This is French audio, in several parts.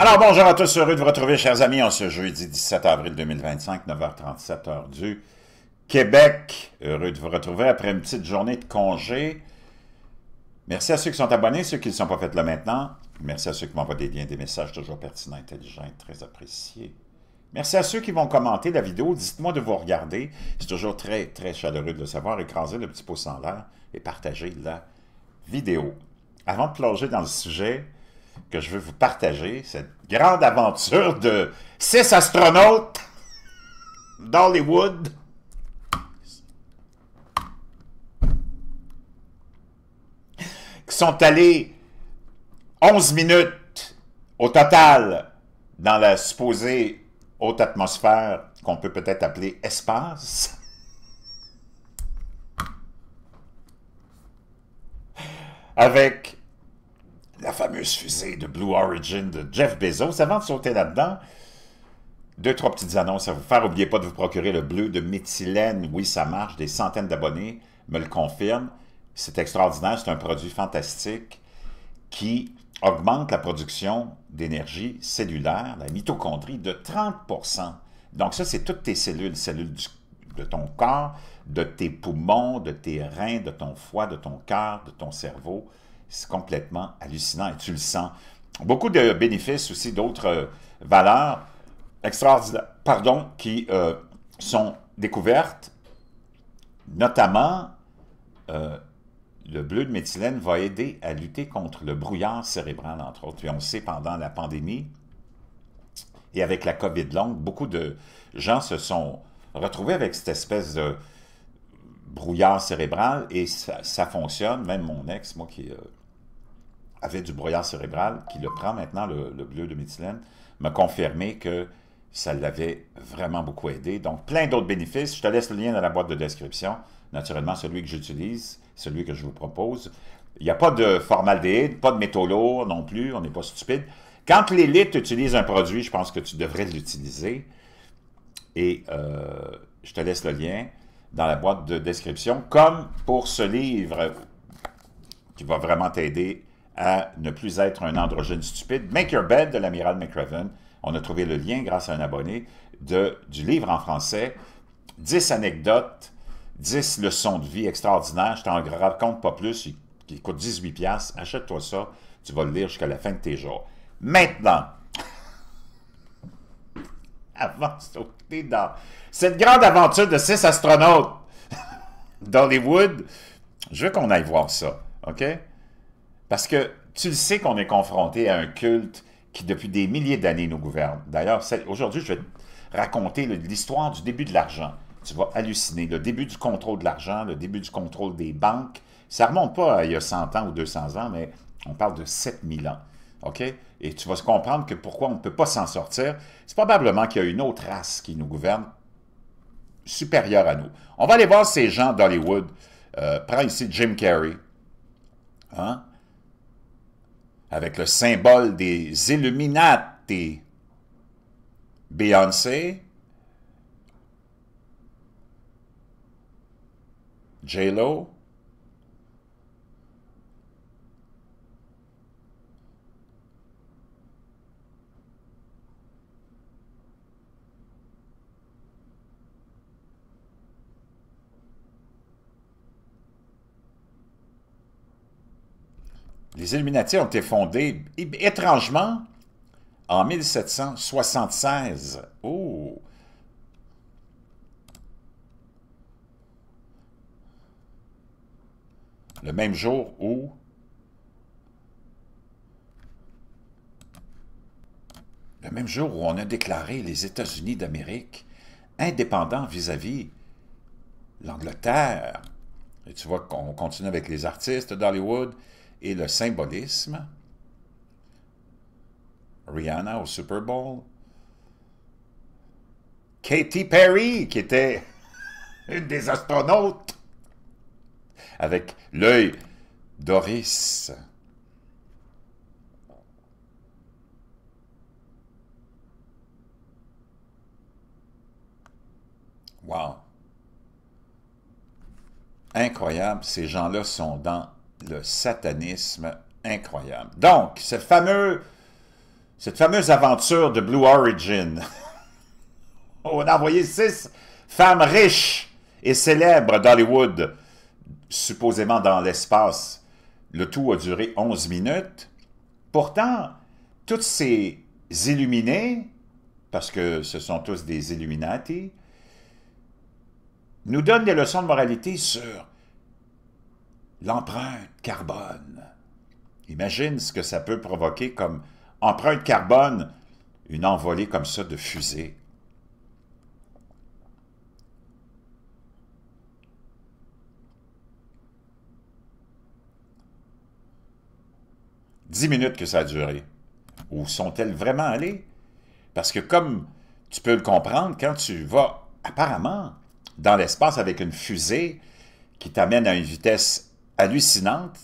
Alors bonjour à tous, heureux de vous retrouver chers amis en ce jeudi 17 avril 2025, 9h37 heure du Québec. Heureux de vous retrouver après une petite journée de congé. Merci à ceux qui sont abonnés, ceux qui ne le sont pas fait là maintenant. Merci à ceux qui m'envoient des liens, des messages toujours pertinents, intelligents et très appréciés. Merci à ceux qui vont commenter la vidéo. Dites-moi de vous regarder. C'est toujours très, très chaleureux de le savoir. Écrasez le petit pouce en l'air et partagez la vidéo. Avant de plonger dans le sujet que je veux vous partager, cette grande aventure de 6 astronautes d'Hollywood qui sont allés 11 minutes au total dans la supposée haute atmosphère qu'on peut peut-être appeler espace. Avec la fameuse fusée de Blue Origin de Jeff Bezos. Avant de sauter là-dedans, deux, trois petites annonces à vous faire. N'oubliez pas de vous procurer le bleu de méthylène. Oui, ça marche. Des centaines d'abonnés me le confirment. C'est extraordinaire. C'est un produit fantastique qui augmente la production d'énergie cellulaire, la mitochondrie, de 30%. Donc ça, c'est toutes tes cellules, de ton corps, de tes poumons, de tes reins, de ton foie, de ton cœur, de ton cerveau. C'est complètement hallucinant et tu le sens. Beaucoup de bénéfices aussi, d'autres valeurs extraordinaires, qui sont découvertes, notamment le bleu de méthylène va aider à lutter contre le brouillard cérébral, entre autres. Puis on sait, pendant la pandémie et avec la COVID longue, beaucoup de gens se sont retrouvés avec cette espèce de brouillard cérébral et ça fonctionne. Même mon ex, moi qui avait du brouillard cérébral, qui le prend maintenant, le bleu de méthylène, m'a confirmé que ça l'avait vraiment beaucoup aidé. Donc, plein d'autres bénéfices. Je te laisse le lien dans la boîte de description. Naturellement, celui que j'utilise, celui que je vous propose. Il n'y a pas de formaldéhyde, pas de métaux lourds non plus, on n'est pas stupide. Quand l'élite utilise un produit, je pense que tu devrais l'utiliser. Et je te laisse le lien dans la boîte de description, comme pour ce livre qui va vraiment t'aider à ne plus être un androgyne stupide. Make Your Bed de l'amiral McRaven. On a trouvé le lien grâce à un abonné du livre en français. 10 anecdotes, 10 leçons de vie extraordinaires. Je t'en raconte pas plus. Il coûte 18$. Achète-toi ça. Tu vas le lire jusqu'à la fin de tes jours. Maintenant, avant de sauter dans cette grande aventure de 6 astronautes d'Hollywood, je veux qu'on aille voir ça. OK? Parce que tu le sais qu'on est confronté à un culte qui, depuis des milliers d'années, nous gouverne. D'ailleurs, aujourd'hui, je vais te raconter l'histoire du début de l'argent. Tu vas halluciner. Le début du contrôle de l'argent, le début du contrôle des banques. Ça ne remonte pas à il y a 100 ans ou 200 ans, mais on parle de 7000 ans. OK? Et tu vas comprendre que pourquoi on ne peut pas s'en sortir. C'est probablement qu'il y a une autre race qui nous gouverne, supérieure à nous. On va aller voir ces gens d'Hollywood. Prends ici Jim Carrey. Hein? Avec le symbole des Illuminati. Beyoncé, J-Lo, les Illuminati ont été fondés étrangement en 1776. Oh! Le même jour où on a déclaré les États-Unis d'Amérique indépendants vis-à-vis l'Angleterre. Et tu vois qu'on continue avec les artistes d'Hollywood et le symbolisme. Rihanna au Super Bowl. Katy Perry, qui était une des astronautes, avec l'œil Doris. Wow! Incroyable, ces gens-là sont dans le satanisme incroyable. Donc, ce fameux Cette fameuse aventure de Blue Origin. On a envoyé 6 femmes riches et célèbres d'Hollywood, supposément dans l'espace. Le tout a duré 11 minutes. Pourtant, toutes ces illuminés, parce que ce sont tous des Illuminati, nous donnent des leçons de moralité sur l'empreinte carbone. Imagine ce que ça peut provoquer comme empreinte carbone, une envolée comme ça de fusée. « 10 minutes que ça a duré. Où sont-elles vraiment allées? Parce que comme tu peux le comprendre, quand tu vas apparemment dans l'espace avec une fusée qui t'amène à une vitesse hallucinante,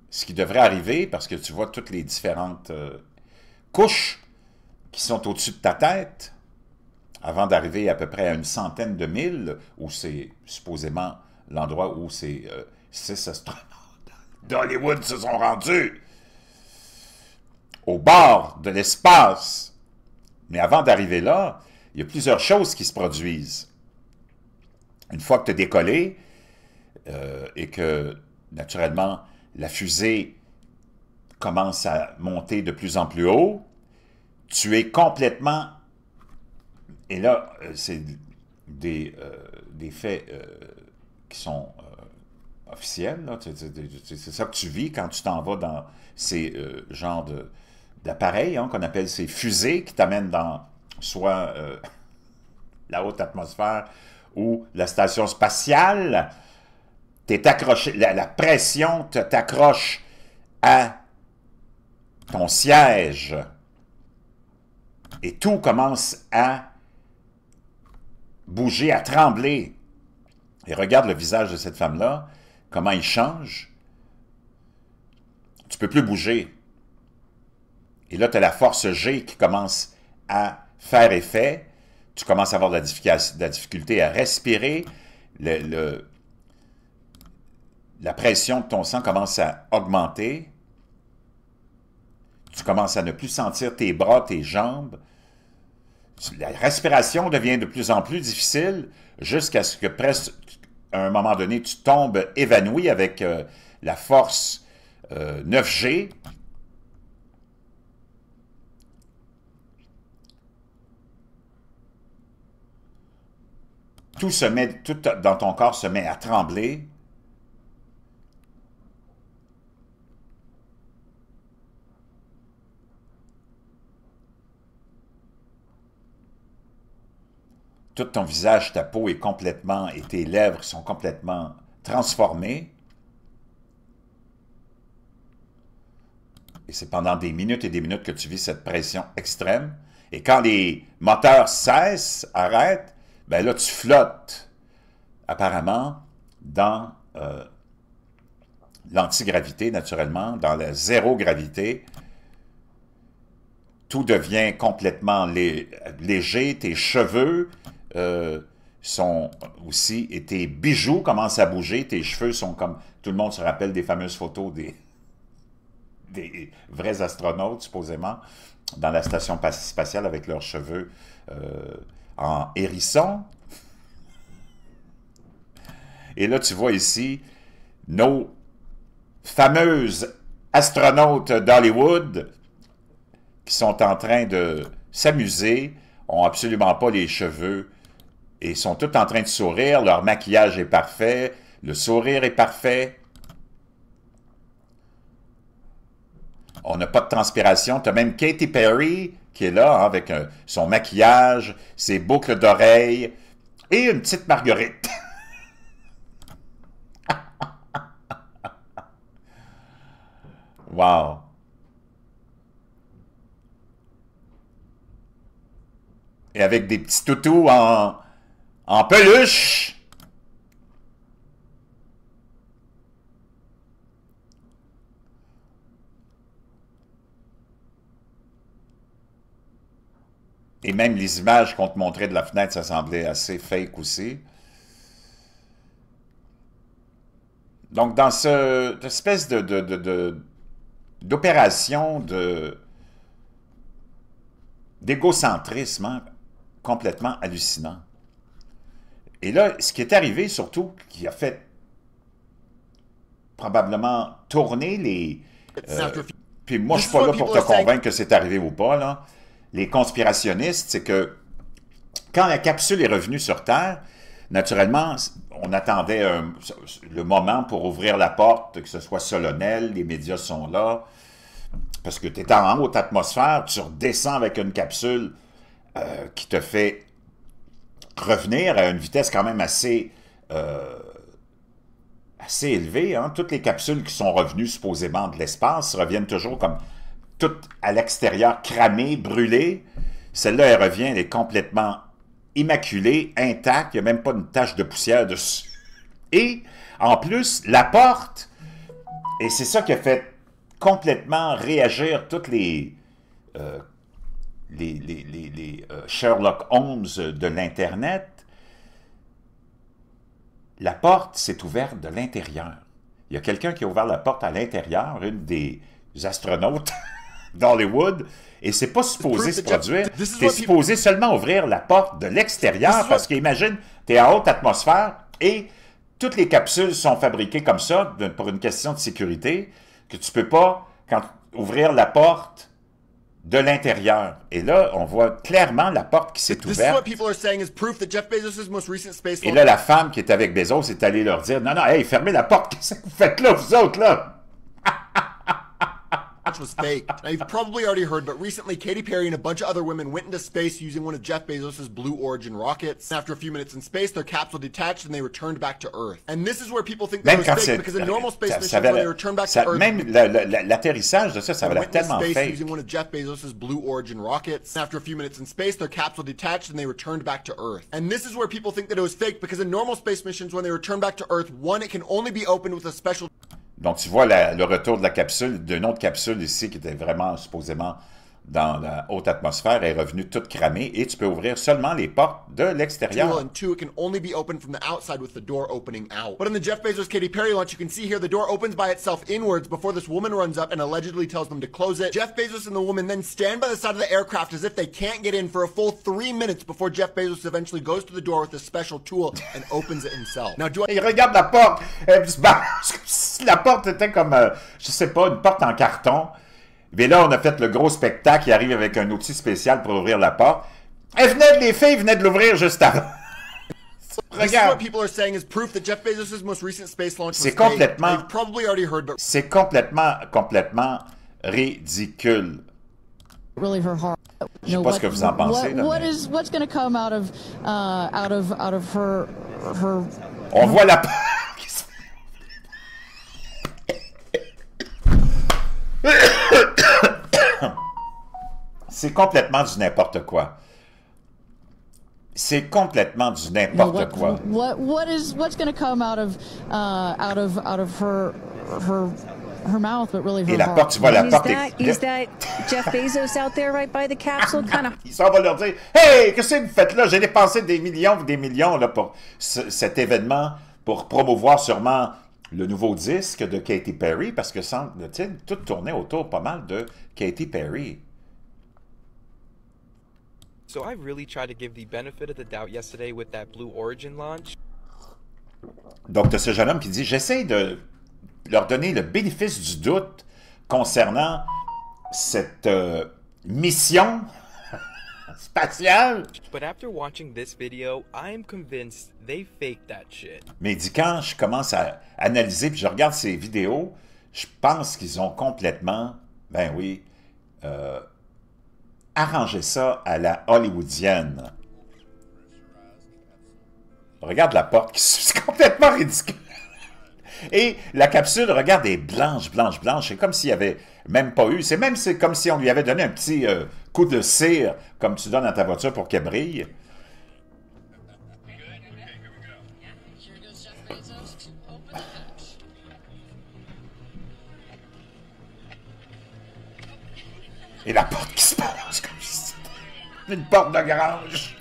ce qui devrait arriver, parce que tu vois toutes les différentes couches qui sont au-dessus de ta tête, avant d'arriver à peu près à une centaine de milles, où c'est supposément l'endroit où ces 6 astronautes d'Hollywood se sont rendus, au bord de l'espace. Mais avant d'arriver là, il y a plusieurs choses qui se produisent. Une fois que tu as décollé et que, naturellement, la fusée commence à monter de plus en plus haut, tu es complètement... Et là, c'est des faits qui sont officiels. C'est ça que tu vis quand tu t'en vas dans ces genres d'appareils qu'on appelle ces fusées qui t'amènent dans soit la haute atmosphère ou la station spatiale. T'es accroché, la pression t'accroche à ton siège et tout commence à bouger, à trembler. Et regarde le visage de cette femme-là, comment il change. Tu ne peux plus bouger. Et là, tu as la force G qui commence à faire effet. Tu commences à avoir de la difficulté à respirer. La pression de ton sang commence à augmenter. Tu commences à ne plus sentir tes bras, tes jambes. La respiration devient de plus en plus difficile jusqu'à ce que presque, à un moment donné, tu tombes évanoui avec la force 9G. Tout dans ton corps se met à trembler. Tout ton visage, ta peau est complètement, et tes lèvres sont complètement transformées. Et c'est pendant des minutes et des minutes que tu vis cette pression extrême. Et quand les moteurs cessent, arrêtent, ben là, tu flottes, apparemment, dans l'antigravité, naturellement, dans la zéro-gravité. Tout devient complètement léger, tes cheveux sont aussi, et tes bijoux commencent à bouger, tes cheveux sont comme, tout le monde se rappelle des fameuses photos des vrais astronautes, supposément, dans la station spatiale avec leurs cheveux en hérisson. Et là, tu vois ici nos fameuses astronautes d'Hollywood qui sont en train de s'amuser, n'ont absolument pas les cheveux et sont tous en train de sourire. Leur maquillage est parfait, le sourire est parfait. On n'a pas de transpiration. Tu as même Katy Perry qui est là avec son maquillage, ses boucles d'oreilles et une petite Marguerite. Wow! Et avec des petits toutous en peluche. Et même les images qu'on te montrait de la fenêtre, ça semblait assez fake aussi. Donc, dans cette espèce de d'opération d'égocentrisme, hein, complètement hallucinant. Et là, ce qui est arrivé, surtout, qui a fait probablement tourner les... puis moi, je suis pas là pour te convaincre que c'est arrivé ou pas, là. Les conspirationnistes, c'est que quand la capsule est revenue sur Terre, naturellement, on attendait le moment pour ouvrir la porte, que ce soit solennel, les médias sont là, parce que tu es en haute atmosphère, tu redescends avec une capsule qui te fait revenir à une vitesse quand même assez élevée. Hein? Toutes les capsules qui sont revenues supposément de l'espace reviennent toujours comme toutes à l'extérieur, cramées, brûlées. Celle-là, elle revient, elle est complètement immaculée, intacte, il n'y a même pas une tache de poussière dessus. Et, en plus, la porte, et c'est ça qui a fait complètement réagir toutes les Sherlock Holmes de l'Internet, la porte s'est ouverte de l'intérieur. Il y a quelqu'un qui a ouvert la porte à l'intérieur, une des astronautes d'Hollywood, et c'est pas supposé se produire. C'est supposé seulement ouvrir la porte de l'extérieur, parce qu'imagine, tu es en haute atmosphère, et toutes les capsules sont fabriquées comme ça, pour une question de sécurité, que tu peux pas ouvrir la porte de l'intérieur. Et là, on voit clairement la porte qui s'est ouverte. Et là, la femme qui est avec Bezos est allée leur dire, non, non, hey, fermez la porte, qu'est-ce que vous faites là, vous autres, là? Was fake. Now, you've probably already heard, but recently Katy Perry and a bunch of other women went into space using one of Jeff Bezos' Blue Origin rockets. After a few minutes in space, their capsule detached and they returned back to Earth. And this is where people think that it was fake, because in normal space missions, when they return back to Earth, même l'atterrissage de ça avait l'air tellement fake. Using one of Jeff Bezos' Blue Origin rockets. After a few minutes in space, their capsule detached and they returned back to Earth. And this is where people think that it was fake, because in normal space missions, when they return back to Earth, one, it can only be opened with a special... Donc, tu vois le retour de la capsule, d'une autre capsule ici qui était vraiment, supposément, dans la haute atmosphère, est revenue toute cramée et tu peux ouvrir seulement les portes de l'extérieur. And two, it can only be opened from the outside with the door opening out. But in the Jeff Bezos Katy Perry launch, you can see here the door opens by itself inwards before this woman runs up and allegedly tells them to close it. Jeff Bezos and the woman then stand by the side of the aircraft as if they can't get in for a full 3 minutes before Jeff Bezos eventually goes to the door with a special tool and opens it himself. Now, Il regarde la porte, la porte était comme, je sais pas, une porte en carton. Mais là, on a fait le gros spectacle, il arrive avec un outil spécial pour ouvrir la porte. Les filles venaient de l'ouvrir juste avant. Regarde. C'est complètement... C'est complètement ridicule. Really her heart. Je sais pas ce que vous en pensez. Là, what's going to come out of her On voit la porte. C'est complètement du n'importe quoi. C'est complètement du n'importe quoi. What's going to come out of her mouth, but really her Et la porte, tu vois la porte. Is that Jeff Bezos out there right by the capsule? Kind of. Il s'en va leur dire, hey, qu'est-ce que vous faites là? J'ai dépensé des millions là, pour cet événement, pour promouvoir sûrement le nouveau disque de Katy Perry, parce que tout tournait autour pas mal de Katy Perry. So I really tried to give the benefit of the doubt yesterday with that Blue Origin launch. Donc, tu as ce jeune homme qui dit, j'essaie de leur donner le bénéfice du doute concernant cette mission spatiale. But after watching this video, I am convinced they faked that shit. Mais il dit, quand je commence à analyser puis je regarde ces vidéos, je pense qu'ils ont complètement, ben oui, arrangé ça à la hollywoodienne. Regarde la porte, c'est complètement ridicule. Et la capsule, regarde, est blanche. C'est comme s'il n'y avait même pas eu. C'est comme si on lui avait donné un petit coup de cire, comme tu donnes à ta voiture pour qu'elle brille. Et la porte qui se passe comme si c'était une porte de garage.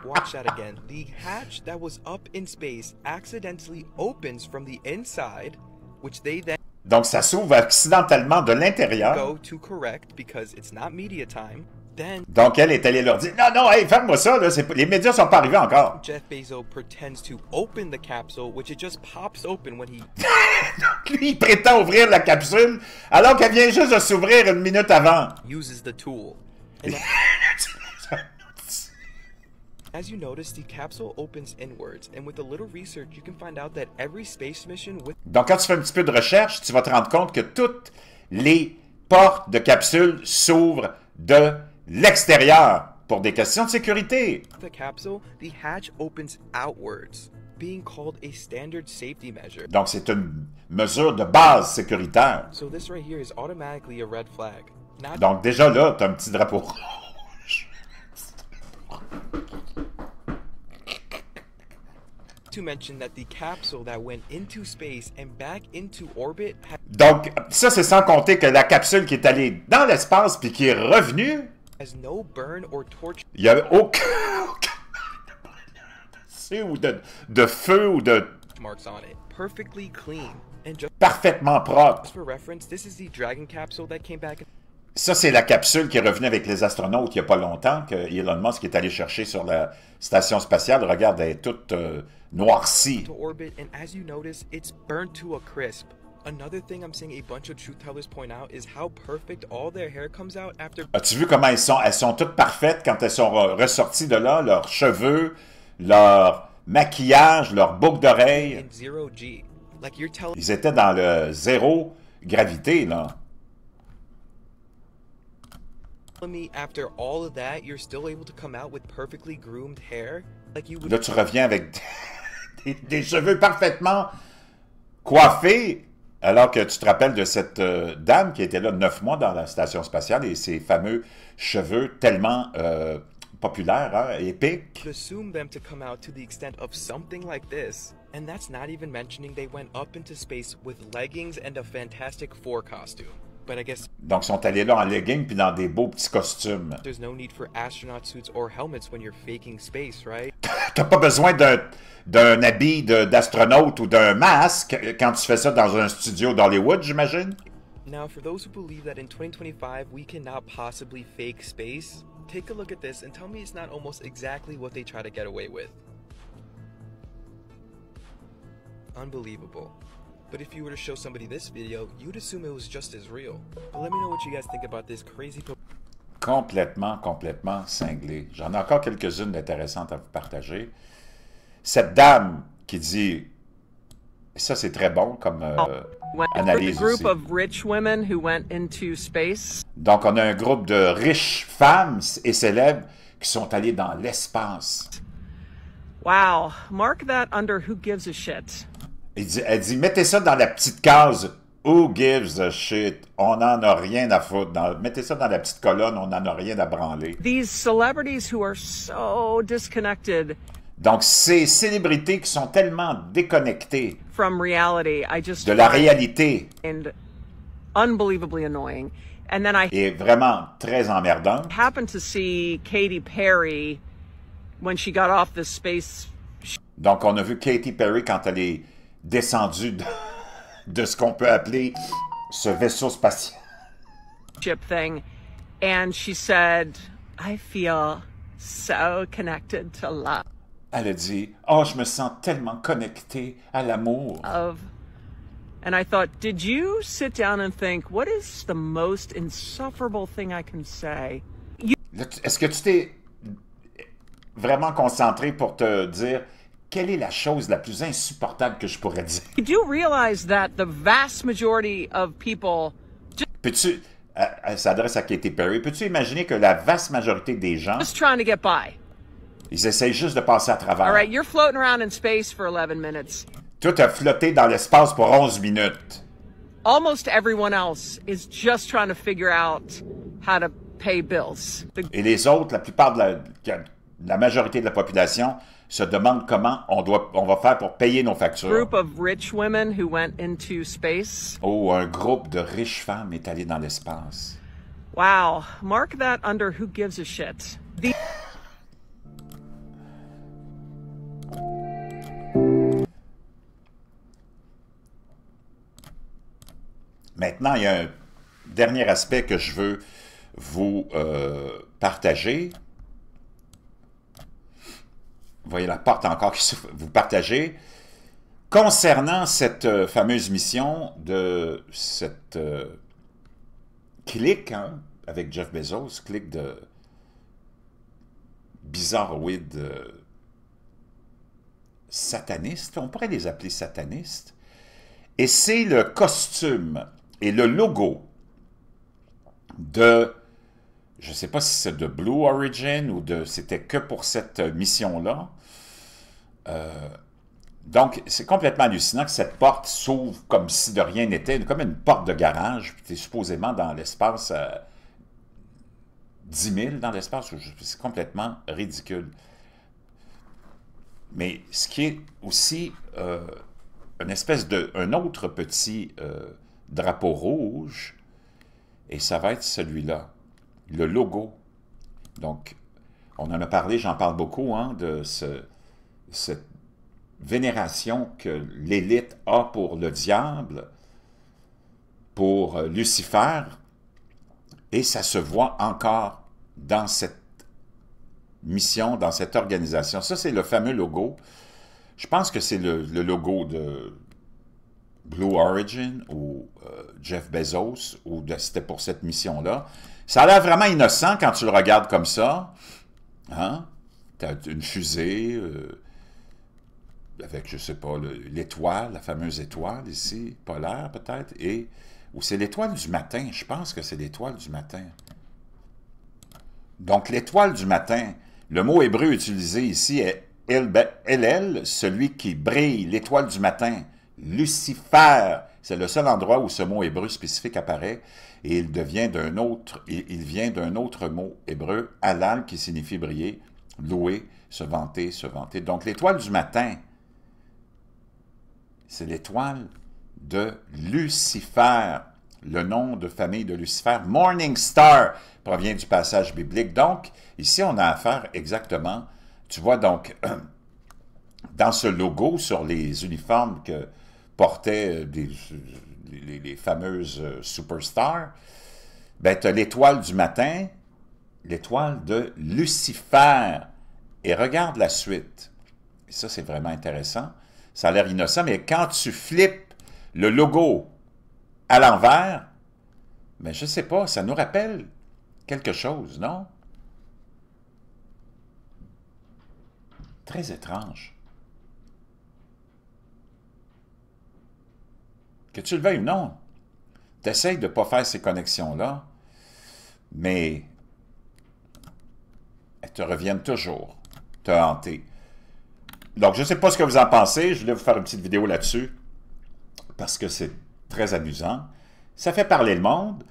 Watch that again. The hatch that was up in space accidentally opens from the inside, which they then... Donc, ça s'ouvre accidentellement de l'intérieur. Go to correct because it's not media time. Then Donc, elle est allée leur dire, non, non, hey, ferme-moi ça, là, les médias sont pas arrivés encore. Jeff Bezos pretends to open the capsule, which it just pops open when he Donc, lui, il prétend ouvrir la capsule, alors qu'elle vient juste de s'ouvrir une minute avant. uses the tool. And as you notice, the capsule opens inwards, and with a little research, you can find out that every space mission with Donc, quand tu fais un petit peu de recherche, tu vas te rendre compte que toutes les portes de capsule s'ouvrent de l'extérieur pour des questions de sécurité. the capsule, the hatch opens outwards, being called a standard safety measure. Donc, c'est une mesure de base sécuritaire. So this right here is automatically a red flag. Not Donc, déjà là, tu as un petit drapeau rouge. to mention that the capsule that went into space and back into orbit Donc, ça, c'est sans compter que la capsule qui est allée dans l'espace puis qui est revenue, has no burn or torch il n'y a aucun ou de feu ou de marks on it. Perfectly clean. And just parfaitement propre. for reference, this is the Dragon capsule that came back Ça, c'est la capsule qui est revenue avec les astronautes il n'y a pas longtemps, que Elon Musk est allé chercher sur la station spatiale. Regarde, elle est toute noircie. to orbit, and as you notice, it's burnt to a crisp. Another thing I'm seeing a bunch of truth tellers point out is how perfect all their hair comes out after As-tu vu comment elles sont? Elles sont toutes parfaites quand elles sont ressorties de là, leurs cheveux, leur maquillage, leur boucle d'oreille. in 0G. Like you're telling Ils étaient dans le zéro gravité, là. me after all of that, you're still able to come out with perfectly groomed hair? Like you would Là, tu reviens avec des cheveux parfaitement coiffés, alors que tu te rappelles de cette dame qui était là 9 mois dans la station spatiale et ses fameux cheveux tellement populaires, hein, épiques. assume them to come out to the extent of something like this. And that's not even mentioning they went up into space with leggings and a Fantastic Four costume. But I guess Donc, ils sont allés là en leggings puis dans des beaux petits costumes. there's no need for astronaut suits or helmets when you're faking space, right? T'as pas besoin d'un habit d'astronaute ou d'un masque quand tu fais ça dans un studio d'Hollywood, j'imagine? Now, for those who believe that in 2025 we cannot possibly fake space, take a look at this and tell me it's not almost exactly what they try to get away with. Unbelievable. But if you were to show somebody this video, you'd assume it was just as real. But let me know what you guys think about this crazy Complètement cinglé. J'en ai encore quelques-unes intéressantes à vous partager. Cette dame qui dit, ça c'est très bon comme analyse group aussi. of rich women who went into space. Donc on a un groupe de riches femmes et célèbres qui sont allées dans l'espace. Wow. Mark that under who gives a shit. Elle dit, mettez ça dans la petite case « Who gives a shit? » On n'en a rien à foutre. Mettez ça dans la petite colonne, on n'en a rien à branler. These celebrities who are so disconnected Donc, ces célébrités qui sont tellement déconnectées from reality, I just de la find réalité unbelievably annoying. And then I et vraiment très emmerdante. happened to see Katy Perry when she got off the space Donc, on a vu Katy Perry quand elle est descendue de ce qu'on peut appeler ce vaisseau spatial. ship thing, and she said, I feel so connected to love. Elle a dit « Oh, je me sens tellement connectée à l'amour. » And I thought, did you sit down and think, what is the most insufferable thing I can say? Est-ce que tu t'es vraiment concentré pour te dire quelle est la chose la plus insupportable que je pourrais dire? You do realize that the vast majority of people Peux-tu, elle s'adresse à Katy Perry, peux-tu imaginer que la vaste majorité des gens, just trying to get by. ils essayent juste de passer à travers. All right, you're floating around in space for 11 minutes. Tout a flotté dans l'espace pour 11 minutes. Almost everyone else is just trying to figure out how to pay bills. Et les autres, la plupart de la majorité de la population se demandent comment on va faire pour payer nos factures. Group of rich women who went into space. Oh, un groupe de riches femmes est allé dans l'espace. Wow, mark that under who gives a shit. Maintenant, il y a un dernier aspect que je veux vous partager. Vous voyez la porte encore qui s'ouvre. Vous partagez. Concernant cette fameuse mission de cette clique, hein, avec Jeff Bezos, clique de bizarroïdes satanistes, on pourrait les appeler satanistes, et c'est le costume et le logo de, je ne sais pas si c'est de Blue Origin ou de, c'était que pour cette mission-là. Donc, c'est complètement hallucinant que cette porte s'ouvre comme si de rien n'était, comme une porte de garage, puis tu es supposément dans l'espace 10 000 dans l'espace, c'est complètement ridicule. Mais ce qui est aussi une espèce de, un autre petit drapeau rouge, et ça va être celui-là, le logo. Donc, on en a parlé, j'en parle beaucoup, hein, de cette vénération que l'élite a pour le diable, pour Lucifer, et ça se voit encore dans cette mission, dans cette organisation. Ça, c'est le fameux logo. Je pense que c'est le logo de Blue Origin ou Jeff Bezos, ou c'était pour cette mission-là. Ça a l'air vraiment innocent quand tu le regardes comme ça. Hein? Tu as une fusée avec, je ne sais pas, l'étoile, la fameuse étoile ici, polaire peut-être, ou c'est l'étoile du matin, je pense que c'est l'étoile du matin. Donc, l'étoile du matin, le mot hébreu utilisé ici est Elel, celui qui brille, l'étoile du matin, Lucifer. C'est le seul endroit où ce mot hébreu spécifique apparaît, et il vient d'un autre mot hébreu, halal, qui signifie briller, louer, se vanter, se vanter. Donc, l'étoile du matin, c'est l'étoile de Lucifer. Le nom de famille de Lucifer, Morning Star, provient du passage biblique. Donc, ici, on a affaire exactement, tu vois, donc, dans ce logo, sur les uniformes que portaient les fameuses superstars, ben, tu as l'étoile du matin, l'étoile de Lucifer. Et regarde la suite. Et ça, c'est vraiment intéressant. Ça a l'air innocent, mais quand tu flippes le logo à l'envers, mais je ne sais pas, ça nous rappelle quelque chose, non? Très étrange. Que tu le veuilles ou non, tu essaies de ne pas faire ces connexions-là, mais elles te reviennent toujours, te hanter. Donc, je ne sais pas ce que vous en pensez, je voulais vous faire une petite vidéo là-dessus, parce que c'est très amusant. Ça fait parler le monde.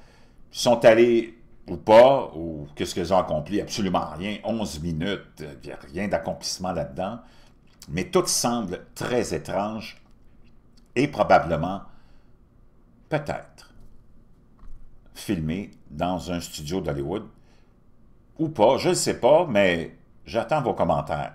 Ils sont allés ou pas, ou qu'est-ce qu'ils ont accompli? Absolument rien. 11 minutes, il n'y a rien d'accomplissement là-dedans. Mais tout semble très étrange et probablement, peut-être, filmé dans un studio d'Hollywood ou pas, je ne sais pas, mais j'attends vos commentaires.